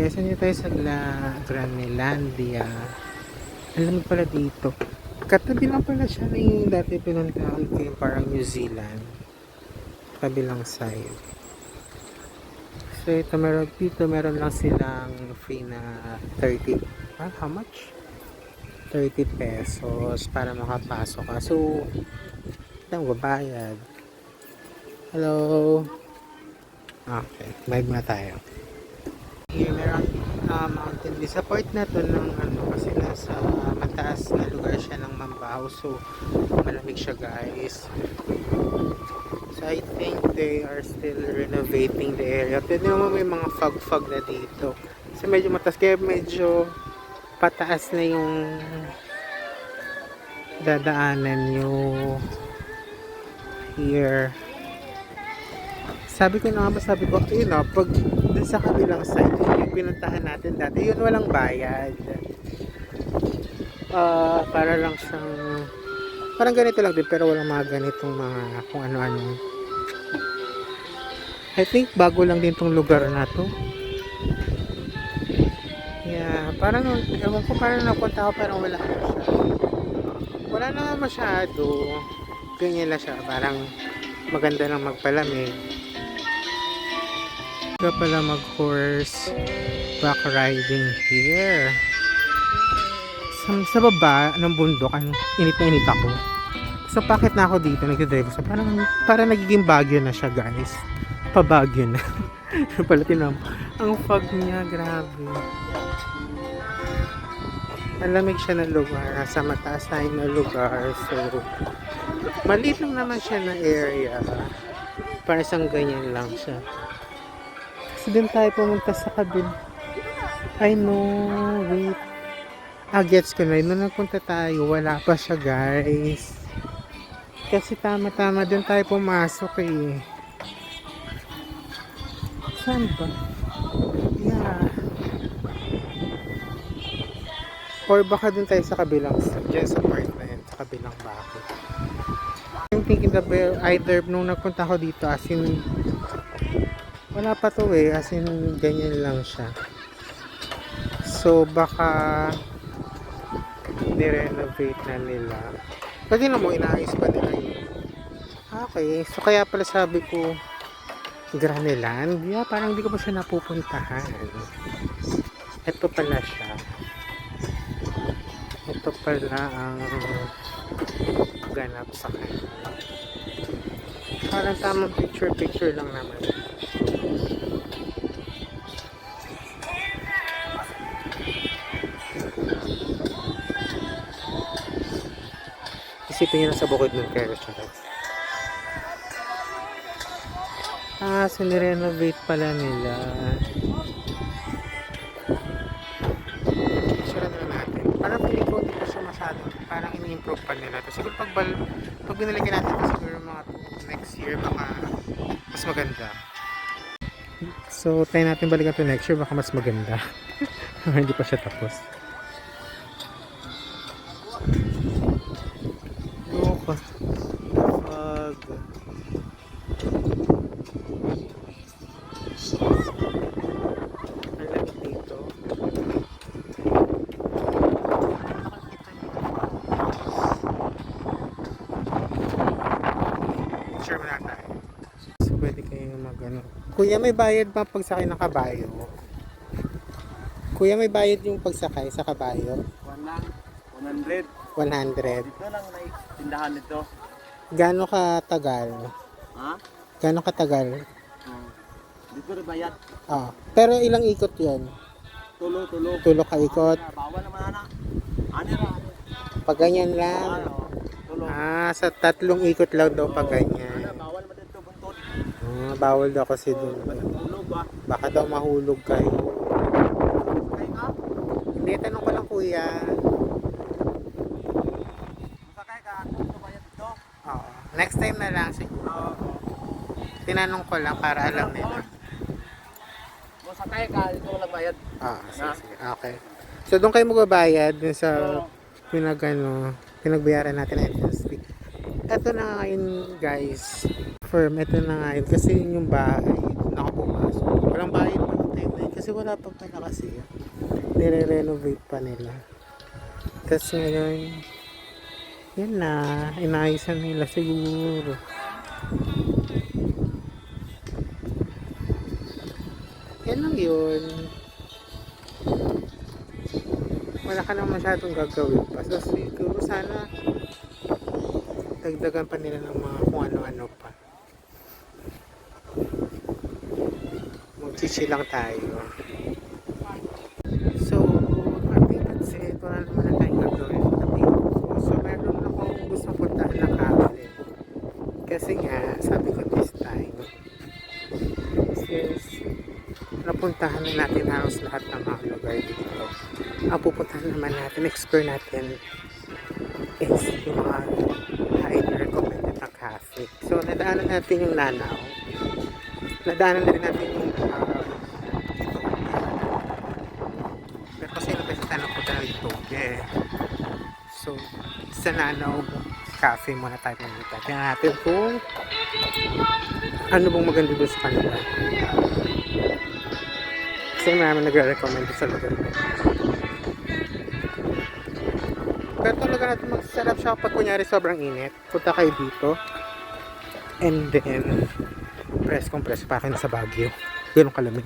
guys, nandito tayo sa Granelandia. Alam mo pala dito. Katabi lang pala siya na yung dati pinuntahan ko yung parang New Zealand. Kabilang side. So ito meron lang silang free na 30. How much? 30 pesos para makapasok ka. So, ito ang babayad. Hello. Okay, bayad na tayo. Here, meron mountain view. Sa part na to ng kasi nasa mataas na lugar siya ng Mambaho. So, malamig siya guys. So, I think they are still renovating the area. Tignan mo may mga fog-fog na dito. Kasi medyo mataas. Kaya medyo pataas na yung dadaanan nyo here. Sabi ko, ayun o, pag dun sa kabilang side, yung pinuntahan natin dati, yun walang bayad. Para lang siyang, parang ganito lang din, pero walang mga ganitong mga kung ano-ano. I think bago lang din tong lugar na to. Yeah, parang, ewan ko, parang napunta ako, parang wala masyado. Wala naman masyado. Ganyan lang siya, parang maganda lang magpalamig. Pala mag-horse back riding here sa baba ng bundok. Init na init ako, so pakit na ako dito nagdadrive. So parang nagiging Baguio na siya guys, pa Baguio na. Pala tinam ang fog niya, grabe. Malamig siya na lugar, sa mataas tayo na lugar. So maliit lang naman siya na area, para isang ganyan lang siya. So, din tayo pumunta sa kabil. I know, wait. Gets ko na. Nung nagpunta tayo, wala pa siya, guys. Kasi tama-tama din tayo pumasok, eh. Saan ba? Yeah. Or baka dun tayo sa kabilang, dyan sa part na yun, sa kabilang bakit. I'm thinking either nung nagpunta ko dito, as in, wala pa to eh, as in ganyan lang siya. So baka ni-renovate na nila. Kasi na mo, inaayos pa nila yun. Okay, so kaya pala sabi ko Granelandia, parang hindi ko pa siya napupuntahan. Ito pala siya. Ito pala ang ganap sa kanya. Parang tamang picture lang naman. Isipin nyo na sa bukod ng Quezon. So nirenovate pala nila. Picture na natin. Parang feeling ko hindi pa siya masyadong, parang ini-improve pa nila. Siguro pag binilagyan natin ito, siguro mga next year, baka mas maganda. So try natin balikan to next year, baka mas maganda. Hindi pa siya tapos. So pwede kayong Kuya, may bayad ba pagsakay ng kabayo? Kuya, may bayad yung pagsakay sa kabayo? 100. 100. Dito lang na tindahan nito. Gaano katagal? Ha? Gaano katagal? Dito rin bayad. Pero ilang ikot yun? Tulo. Tulo ka ikot? Bawal naman anak. Ano ra? Pag ganyan lang? Tulo. Sa 3 ikot lang daw pag ganyan. Bawal mo dito buntod. Bawal daw kasi dun. Tulog ba? Baka daw mahulog kayo. Sakay ka? Hindi, tanong ko lang kuya. Sakay ka? Ano bayad dito? Next time na lang siguro. Tinanong ko lang para alam nila. Sakay ka, dito walang bayad. Sige. Okay. So doon kayo magbabayad dun sa pinagbayaran natin na entrance fee. Ito na nga yun guys. Ito na nga yun. Kasi yung bahay, nakapumasok. Walang bayad pa ng tayo kasi wala pa pala kasi. Nire-renovate pa nila. Tapos ngayon, yun na, inaayisan nila siguro. Yan lang yun. Wala ka nang masyadong gagawin pa. So siguro sana dagdagan pa nila ng mga kung ano-ano pa. Magchichi lang tayo. So, I think that's it. Wala naman na tayong gagawin sa video. So, meron akong gusto puntahan na cafe. Kasi nga, sabi ko this time, since napuntahan na natin halos lahat ng mga lugar dito, ang pupuntahan naman natin, explore natin is yung mga highly recommended na cafe. So, nadaanan natin yung Lanao. Nadaanan na rin natin yung pero kasi ilang beses tayo napunta ng Itoge. So, sa Lanao cafe muna tayo pumunta. Tingnan natin kung ano bang maganda doon sa kanila. Kasi marami nagre-recommend sa lugar. Pero talaga natin mag-sarap siya kapag kunyari sobrang init. Punta kayo dito. And then, press compress pa akin sa Baguio. Ganun kalamig.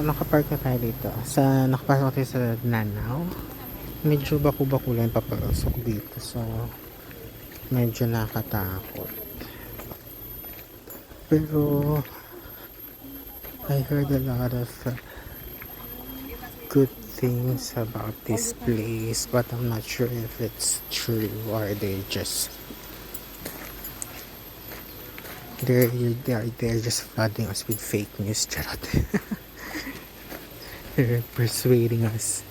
Nakapark na tayo dito. Nakapark tayo sa Lanao. Medyo baku-baku lang papasok dito. So, medyo nakatakot. Pero, I heard a lot of good things about this place, but I'm not sure if it's true or they're just flooding us with fake news. Charot. They're persuading us.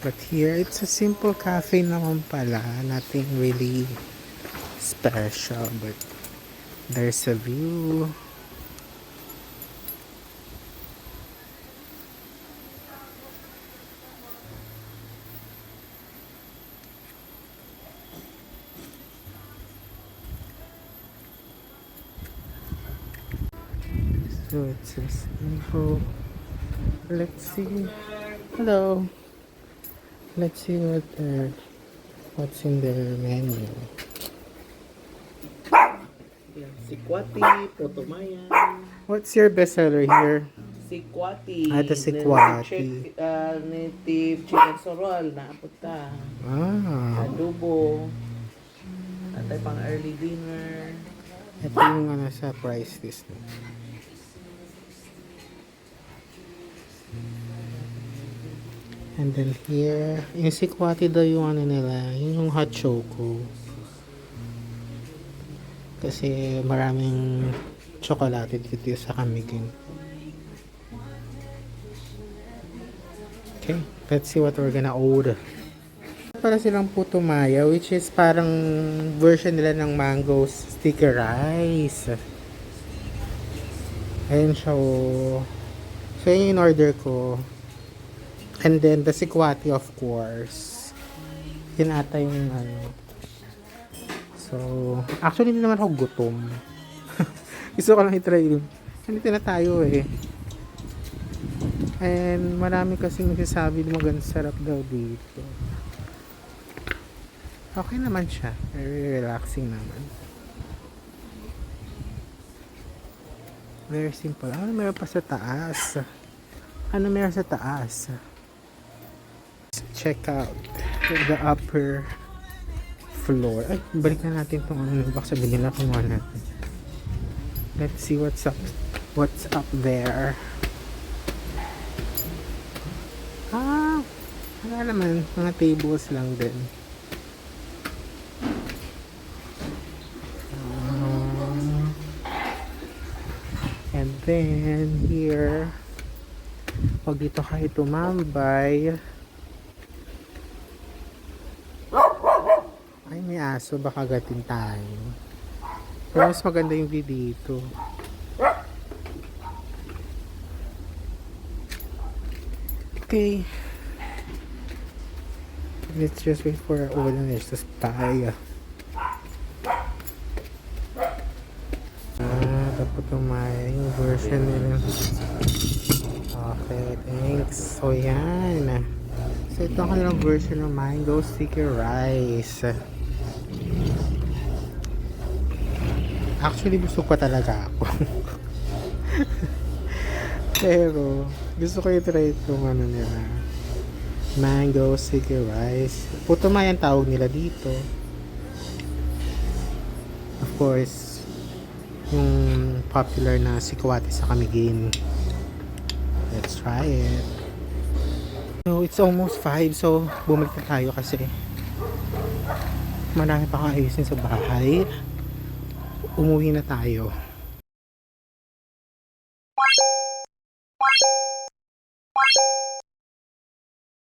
But here, it's a simple cafe naman pala. Nothing really special, but there's a view. So it's a simple. Let's see. Hello. Let's see what's in their menu. Sikwati, Potomayan. What's your bestseller here? Sikwati. The Sikwati. Native chicken sorol na aputa. Adobo. Atay pang early dinner. Ito yung sa price list. And then here, yung Sikwati daw yung nila, yung hot choco. Kasi maraming chocolate dito sa Camiguin. Okay, let's see what we're gonna order. Para silang putumaya, which is parang version nila ng mango sticky rice. Ayun siya. So yun yung order ko. And then the Sikwati, of course. Yun ata yung ano. So, actually hindi naman ako gutom. Gusto ko lang i-try yun. Nandito na tayo eh. And marami kasing nagsasabi na maganda sarap daw dito. Okay naman siya. Very relaxing naman. Very simple. Ano meron pa sa taas? Ano meron sa taas? Check out the upper floor. Ay, balik na natin itong ano. Baka sabihin nila kung ano natin. Let's see what's up there. Wala naman. Mga tables lang din. And then, here, pag dito kayo tumambay, ay may aso, baka gatin tayo. Pero mas maganda yung view dito. Okay, let's just wait for our orders to tayo. Tumayo yung version nila. Okay, thanks. So, yan. So, ito ang kanilang version ng mango sticky rice. Actually, gusto ko talaga ako. Pero, gusto ko i-try itong ano nila. Mango sticky rice. Puto may ang tawag nila dito. Of course, yung popular na sikwati sa Camiguin. Let's try it. So, it's almost 5. So, bumalik na tayo kasi marami pa kaayusin sa bahay. Umuwi na tayo.